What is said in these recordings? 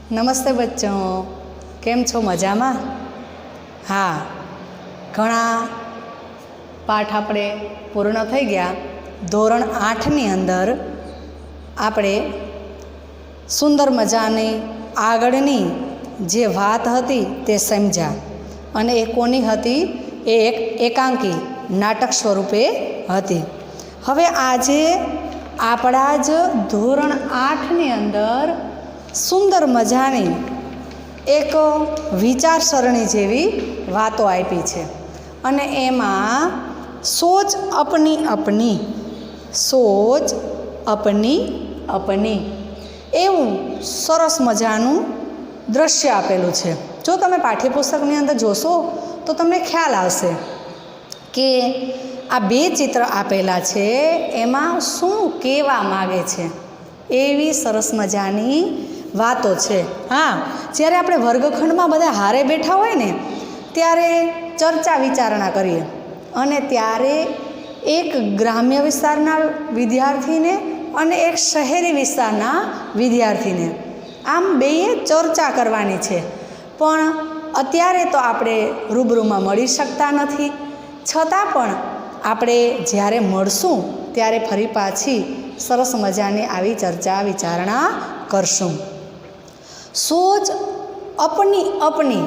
नमस्ते बच्चों, केम छो मजा में? हाँ, घणा पाठ आपणे पूर्ण थई गया। धोरण 8 नी अंदर आपणे सुंदर मजानी आगळनी जे वात हती ते समझ्या अने ए कोनी हती? ए एक एकांकी नाटक स्वरूपे हती। हवे आजे आपणा ज धोरण 8 नी अंदर सुंदर मजानी एक विचारसरणी जेवी वातो आपी छे अने एमां सोच अपनी अपनी, सोच अपनी अपनी एवं सरस मजानुं दृश्य आपेलुं छे। जो तमे पाठ्यपुस्तकनी अंदर जोशो तो तमने ख्याल आवशे के आ बे चित्र आपेला छे एमां शुं कहेवा मागे छे। एवी सरस मजानी वातो छे। हाँ, ज्यारे आपणे वर्गखंडमां बधा हारे बैठा होय ने त्यारे चर्चा विचारणा करीए अने त्यारे एक ग्राम्य विस्तारना विद्यार्थीने अने एक शहेरी विस्तारना विद्यार्थीने आम बेये चर्चा करवानी छे। पण अत्यारे तो आपणे रूबरूमां मळी शकता नथी, छतां पण आपणे ज्यारे मळशुं त्यारे फरी पाછી सरस मजानी आवी चर्चा विचारणा करशुं। सोच अपनी अपनी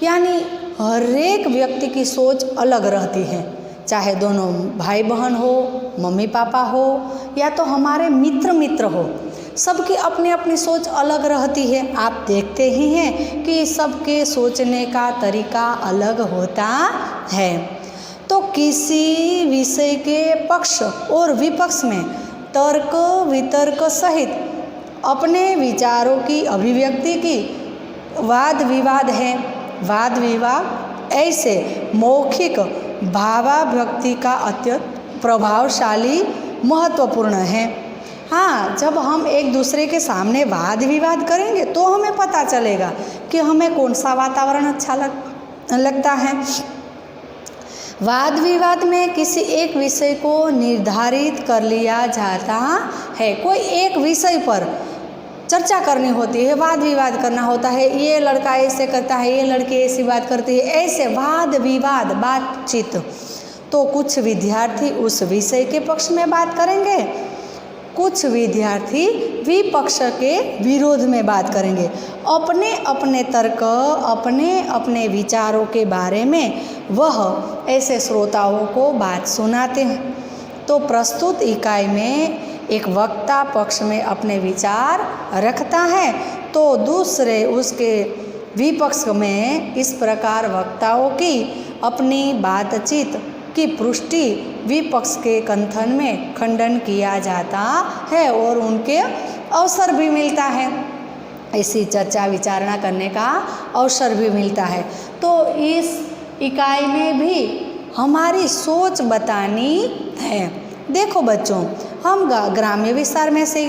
यानी हर एक व्यक्ति की सोच अलग रहती है, चाहे दोनों भाई बहन हो, मम्मी पापा हो या तो हमारे मित्र हो, सबकी अपनी अपनी सोच अलग रहती है। आप देखते ही हैं कि सबके सोचने का तरीका अलग होता है। तो किसी विषय के पक्ष और विपक्ष में तर्क वितर्क सहित अपने विचारों की अभिव्यक्ति की वाद विवाद है। वाद विवाद ऐसे मौखिक भावाभिव्यक्ति का अत्यंत प्रभावशाली महत्वपूर्ण है। हाँ, जब हम एक दूसरे के सामने वाद विवाद करेंगे तो हमें पता चलेगा कि हमें कौन सा वातावरण अच्छा लगता है। वाद विवाद में किसी एक विषय को निर्धारित कर लिया जाता है। कोई एक विषय पर चर्चा करनी होती है, वाद विवाद करना होता है। ये लड़का ऐसे करता है, ये लड़की ऐसी बात करती है, ऐसे वाद विवाद बातचीत। तो कुछ विद्यार्थी उस विषय के पक्ष में बात करेंगे, कुछ विद्यार्थी विपक्ष के विरोध में बात करेंगे। अपने अपने तर्क, अपने अपने विचारों के बारे में वह ऐसे श्रोताओं को बात सुनाते हैं। तो प्रस्तुत इकाई में एक वक्ता पक्ष में अपने विचार रखता है तो दूसरे उसके विपक्ष में इस प्रकार वक्ताओं की अपनी बातचीत की पुष्टि विपक्ष के कथन में खंडन किया जाता है और उनके अवसर भी मिलता है। ऐसी चर्चा विचारणा करने का अवसर भी मिलता है। तो इस इकाई में भी हमारी सोच बतानी है। देखो बच्चों, हम ग्राम्य विस्तार में से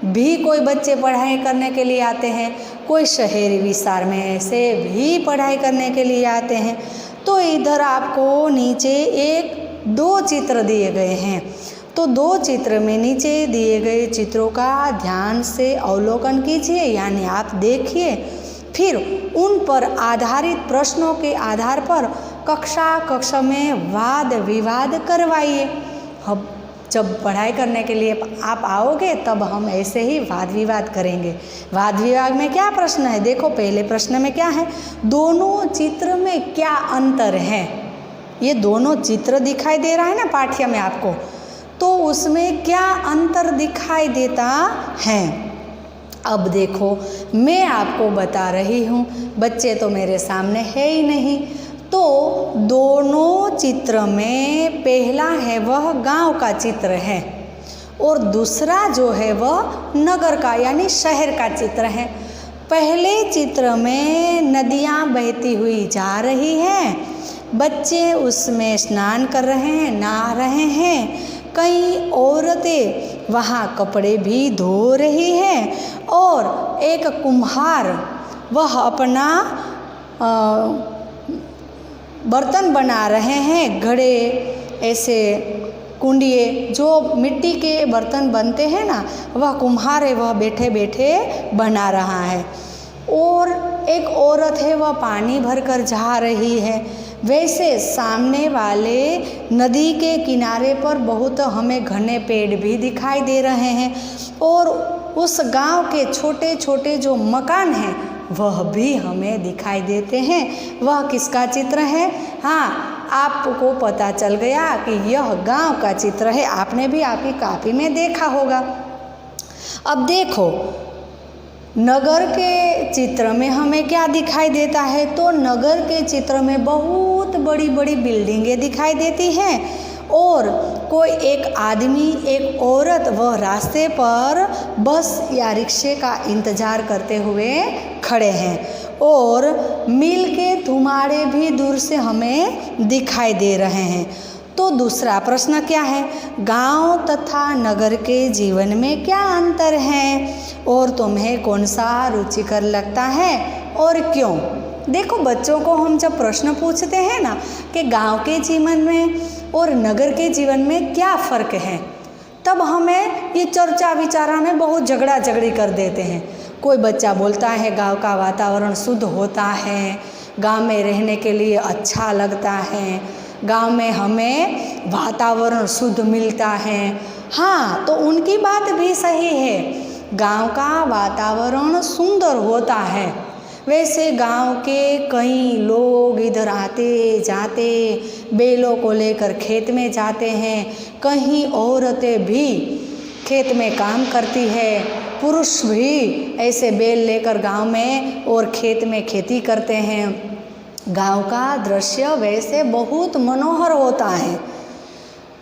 भी कोई बच्चे पढ़ाई करने के लिए आते हैं, कोई शहरी विस्तार में से भी पढ़ाई करने के लिए आते हैं। तो इधर आपको नीचे एक दो चित्र दिए गए हैं। तो दो चित्र में नीचे दिए गए चित्रों का ध्यान से अवलोकन कीजिए, यानी आप देखिए, फिर उन पर आधारित प्रश्नों के आधार पर कक्षा में वाद विवाद करवाइए। अब जब पढ़ाई करने के लिए आप आओगे तब हम ऐसे ही वाद विवाद करेंगे। वाद विवाद में क्या प्रश्न है? देखो, पहले प्रश्न में क्या है? दोनों चित्र में क्या अंतर है? ये दोनों चित्र दिखाई दे रहा है ना पाठ्य में आपको, तो उसमें क्या अंतर दिखाई देता है? अब देखो, मैं आपको बता रही हूँ, बच्चे तो मेरे सामने है ही नहीं। तो दोनों चित्र में पहला है वह गांव का चित्र है और दूसरा जो है वह नगर का यानी शहर का चित्र है। पहले चित्र में नदियाँ बहती हुई जा रही हैं, बच्चे उसमें स्नान कर रहे हैं, नहा रहे हैं, कई औरतें वहाँ कपड़े भी धो रही हैं और एक कुम्हार वह अपना बर्तन बना रहे हैं, घड़े ऐसे कुंडिये जो मिट्टी के बर्तन बनते हैं ना, वह कुम्हार है, वह बैठे बैठे बना रहा है। और एक औरत है वह पानी भरकर जा रही है। वैसे सामने वाले नदी के किनारे पर बहुत हमें घने पेड़ भी दिखाई दे रहे हैं और उस गांव के छोटे छोटे जो मकान हैं वह भी हमें दिखाई देते हैं। वह किसका चित्र है? हाँ, आपको पता चल गया कि यह गांव का चित्र है। आपने भी आपकी कॉपी में देखा होगा। अब देखो, नगर के चित्र में हमें क्या दिखाई देता है? तो नगर के चित्र में बहुत बड़ी बड़ी बिल्डिंगें दिखाई देती हैं और कोई एक आदमी, एक औरत वह रास्ते पर बस या रिक्शे का इंतज़ार करते हुए खड़े हैं और मिल के धुमाड़े भी दूर से हमें दिखाई दे रहे हैं। तो दूसरा प्रश्न क्या है? गांव तथा नगर के जीवन में क्या अंतर है और तुम्हें कौन सा रुचिकर लगता है और क्यों? देखो, बच्चों को हम जब प्रश्न पूछते हैं ना कि गांव के जीवन में और नगर के जीवन में क्या फ़र्क है, तब हमें ये चर्चा विचारा में बहुत झगड़ा झगड़ी कर देते हैं। कोई बच्चा बोलता है गांव का वातावरण शुद्ध होता है, गांव में रहने के लिए अच्छा लगता है, गांव में हमें वातावरण शुद्ध मिलता है। हाँ, तो उनकी बात भी सही है, गांव का वातावरण सुंदर होता है। वैसे गांव के कई लोग इधर आते जाते बैलों को लेकर खेत में जाते हैं, कहीं औरतें भी खेत में काम करती है, पुरुष भी ऐसे बैल लेकर गांव में और खेत में खेती करते हैं। गांव का दृश्य वैसे बहुत मनोहर होता है।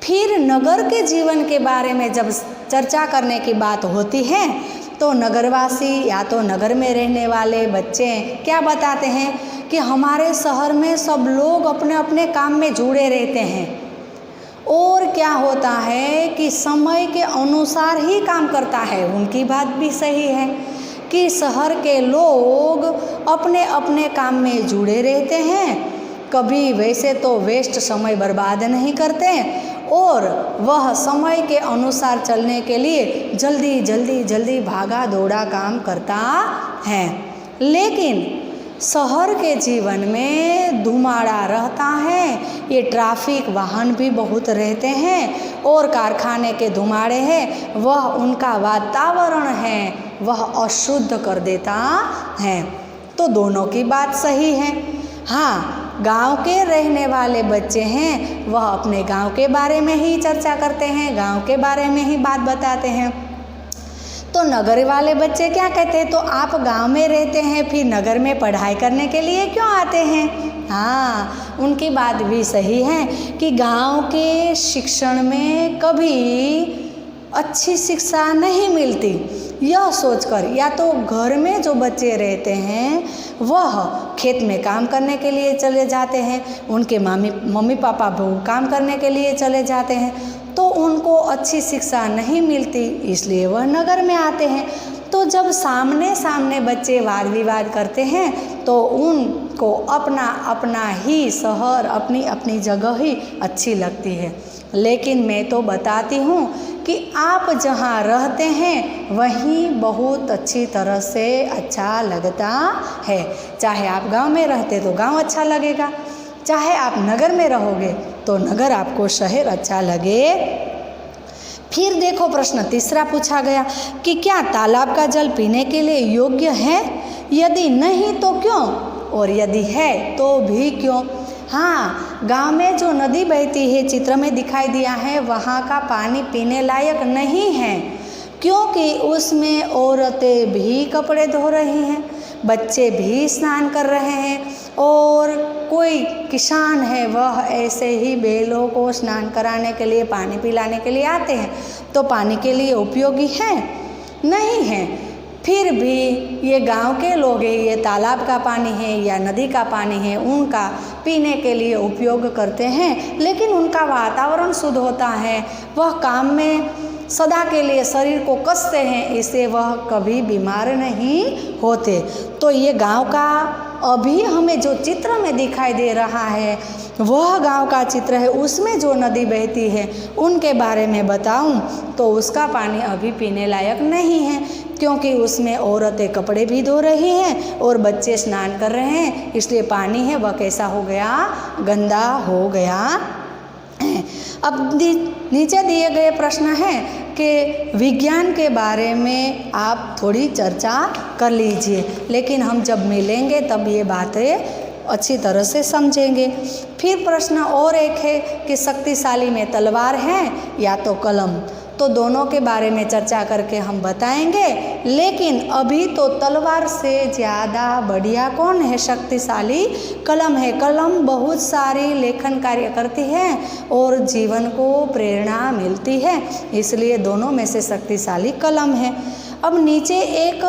फिर नगर के जीवन के बारे में जब चर्चा करने की बात होती है तो नगरवासी या तो नगर में रहने वाले बच्चे क्या बताते हैं कि हमारे शहर में सब लोग अपने अपने काम में जुड़े रहते हैं और क्या होता है कि समय के अनुसार ही काम करता है। उनकी बात भी सही है कि शहर के लोग अपने अपने काम में जुड़े रहते हैं, कभी वैसे तो वेस्ट समय बर्बाद नहीं करते और वह समय के अनुसार चलने के लिए जल्दी जल्दी जल्दी भागा दौड़ा काम करता है। लेकिन शहर के जीवन में धुमाड़ा रहता है, ये ट्रैफिक वाहन भी बहुत रहते हैं और कारखाने के धुमाड़े हैं, वह उनका वातावरण है वह अशुद्ध कर देता है। तो दोनों की बात सही है। हाँ, गांव के रहने वाले बच्चे हैं वह अपने गांव के बारे में ही चर्चा करते हैं, गांव के बारे में ही बात बताते हैं। तो नगर वाले बच्चे क्या कहते हैं? तो आप गांव में रहते हैं फिर नगर में पढ़ाई करने के लिए क्यों आते हैं? हाँ, उनकी बात भी सही है कि गांव के शिक्षण में कभी अच्छी शिक्षा नहीं मिलती, यह सोचकर या तो घर में जो बच्चे रहते हैं वह खेत में काम करने के लिए चले जाते हैं, उनके मम्मी पापा वो काम करने के लिए चले जाते हैं, तो उनको अच्छी शिक्षा नहीं मिलती, इसलिए वह नगर में आते हैं। तो जब सामने सामने बच्चे वाद विवाद करते हैं तो उनको अपना अपना ही शहर, अपनी अपनी जगह ही अच्छी लगती है। लेकिन मैं तो बताती हूँ कि आप जहाँ रहते हैं वहीं बहुत अच्छी तरह से अच्छा लगता है। चाहे आप गांव में रहते तो गांव अच्छा लगेगा, चाहे आप नगर में रहोगे तो नगर आपको शहर अच्छा लगे। फिर देखो, प्रश्न तीसरा पूछा गया कि क्या तालाब का जल पीने के लिए योग्य है? यदि नहीं तो क्यों, और यदि है तो भी क्यों? हाँ, गांव में जो नदी बहती है चित्र में दिखाई दिया है, वहाँ का पानी पीने लायक नहीं है क्योंकि उसमें औरतें भी कपड़े धो रही हैं, बच्चे भी स्नान कर रहे हैं और कोई किसान है वह ऐसे ही बैलों को स्नान कराने के लिए, पानी पिलाने के लिए आते हैं। तो पानी के लिए उपयोगी है? नहीं है। फिर भी ये गांव के लोग हैं, ये तालाब का पानी है या नदी का पानी है, उनका पीने के लिए उपयोग करते हैं, लेकिन उनका वातावरण शुद्ध होता है, वह काम में सदा के लिए शरीर को कसते हैं, इससे वह कभी बीमार नहीं होते। तो ये गांव का अभी हमें जो चित्र में दिखाई दे रहा है वह गांव का चित्र है। उसमें जो नदी बहती है उनके बारे में बताऊं तो उसका पानी अभी पीने लायक नहीं है क्योंकि उसमें औरतें कपड़े भी धो रही हैं और बच्चे स्नान कर रहे हैं, इसलिए पानी है वह कैसा हो गया, गंदा हो गया है। अब नीचे दिए गए प्रश्न हैं कि विज्ञान के बारे में आप थोड़ी चर्चा कर लीजिए, लेकिन हम जब मिलेंगे तब ये बातें अच्छी तरह से समझेंगे। फिर प्रश्न और एक है कि शक्तिशाली में तलवार है या तो कलम, तो दोनों के बारे में चर्चा करके हम बताएंगे, लेकिन अभी तो तलवार से ज़्यादा बढ़िया कौन है, शक्तिशाली कलम है। कलम बहुत सारी लेखन कार्य करती है और जीवन को प्रेरणा मिलती है, इसलिए दोनों में से शक्तिशाली कलम है। अब नीचे एक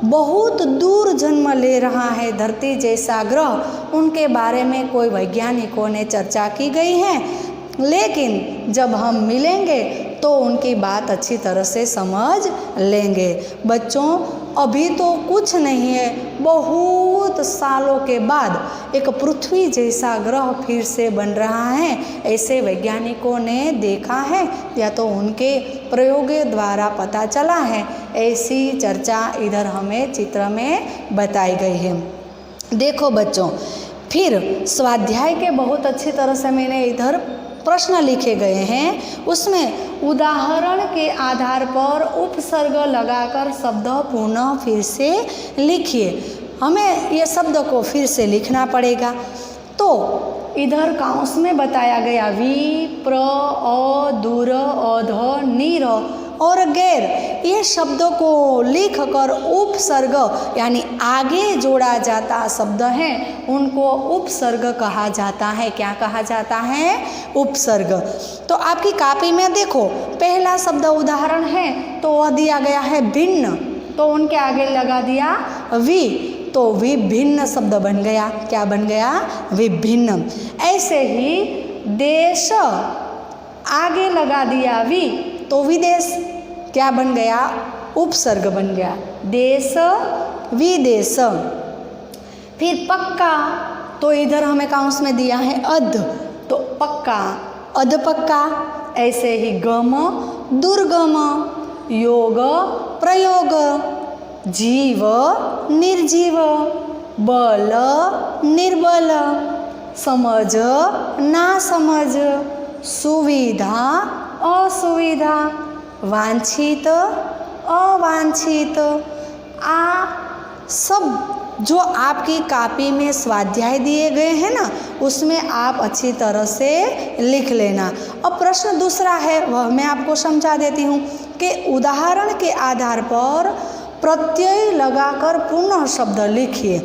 बहुत दूर जन्म ले रहा है धरती जैसा ग्रह, उनके बारे में कोई वैज्ञानिकों ने चर्चा की गई है, लेकिन जब हम मिलेंगे तो उनकी बात अच्छी तरह से समझ लेंगे। बच्चों अभी तो कुछ नहीं है, बहुत सालों के बाद एक पृथ्वी जैसा ग्रह फिर से बन रहा है, ऐसे वैज्ञानिकों ने देखा है या तो उनके प्रयोगों द्वारा पता चला है, ऐसी चर्चा इधर हमें चित्र में बताई गई है। देखो बच्चों, फिर स्वाध्याय के बहुत अच्छी तरह से मैंने इधर प्रश्न लिखे गए हैं, उसमें उदाहरण के आधार पर उपसर्ग लगाकर शब्द पुनः फिर से लिखिए। हमें ये शब्द को फिर से लिखना पड़ेगा। तो इधर काउंस में बताया गया वि, प्र, अ, दूर, अध, नीर और गैर, ये शब्दों को लिखकर उपसर्ग यानी आगे जोड़ा जाता शब्द है, उनको उपसर्ग कहा जाता है। क्या कहा जाता है? उपसर्ग। तो आपकी कॉपी में देखो, पहला शब्द उदाहरण है तो वह दिया गया है भिन्न, तो उनके आगे लगा दिया वि, तो विभिन्न शब्द बन गया। क्या बन गया? विभिन्न। ऐसे ही देश, आगे लगा दिया वि, तो विदेश क्या बन गया? उपसर्ग बन गया, देश विदेश। फिर पक्का, तो इधर हमें काउंस में दिया है अध, तो पक्का अध पक्का। ऐसे ही गम दुर्गम, योग प्रयोग, जीव निर्जीव, बल निर्बल, समझ ना समझ, सुविधा असुविधा, वांछित अवांछित। आ सब जो आपकी कॉपी में स्वाध्याय दिए गए हैं ना, उसमें आप अच्छी तरह से लिख लेना। अब प्रश्न दूसरा है, वह मैं आपको समझा देती हूँ कि उदाहरण के आधार पर प्रत्यय लगाकर पुनः शब्द लिखिए।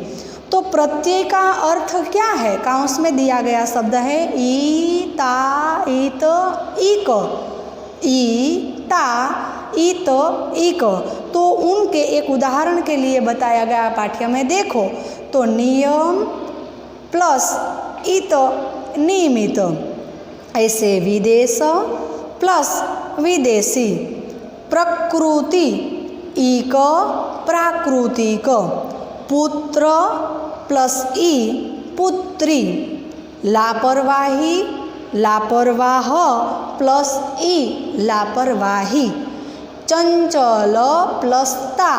तो प्रत्यय का अर्थ क्या है? काउंस में दिया गया शब्द है ई, ता, इत, इक, ई, ता, इत, इक। तो उनके एक उदाहरण के लिए बताया गया पाठ्य में देखो, तो नियम प्लस इत नियमित, ऐसे विदेश प्लस विदेशी, प्रकृति इक प्राकृतिक, पुत्र प्लस ई पुत्री, लापरवाही लापरवाह प्लस ई लापरवाही, चंचल प्लस ता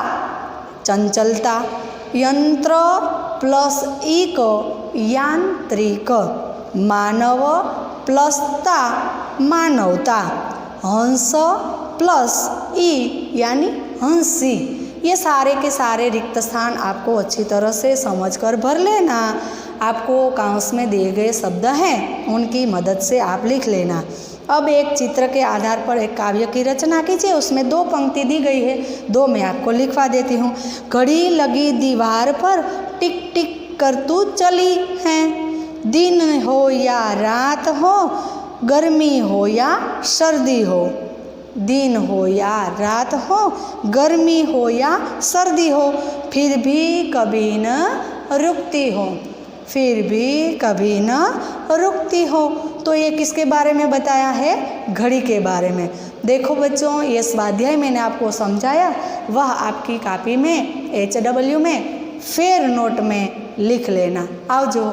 चंचलता, यंत्र प्लस इक यांत्रिक, मानव प्लस ता मानवता, हंस प्लस ई यानी हंसी। ये सारे के सारे रिक्त स्थान आपको अच्छी तरह से समझकर भर लेना। आपको काउंस में दिए गए शब्द हैं, उनकी मदद से आप लिख लेना। अब एक चित्र के आधार पर एक काव्य की रचना कीजिए। उसमें 2 पंक्ति दी गई है, 2 मैं आपको लिखवा देती हूँ। घड़ी लगी दीवार पर टिक टिक कर तू चली है, दिन हो या रात हो, गर्मी हो या सर्दी हो, दिन हो या रात हो, गर्मी हो या सर्दी हो, फिर भी कभी न रुकती हो, फिर भी कभी न रुकती हो। तो ये किसके बारे में बताया है? घड़ी के बारे में। देखो बच्चों, ये स्वाध्याय मैंने आपको समझाया, वह आपकी कॉपी में HW में फेयर नोट में लिख लेना। आओ जो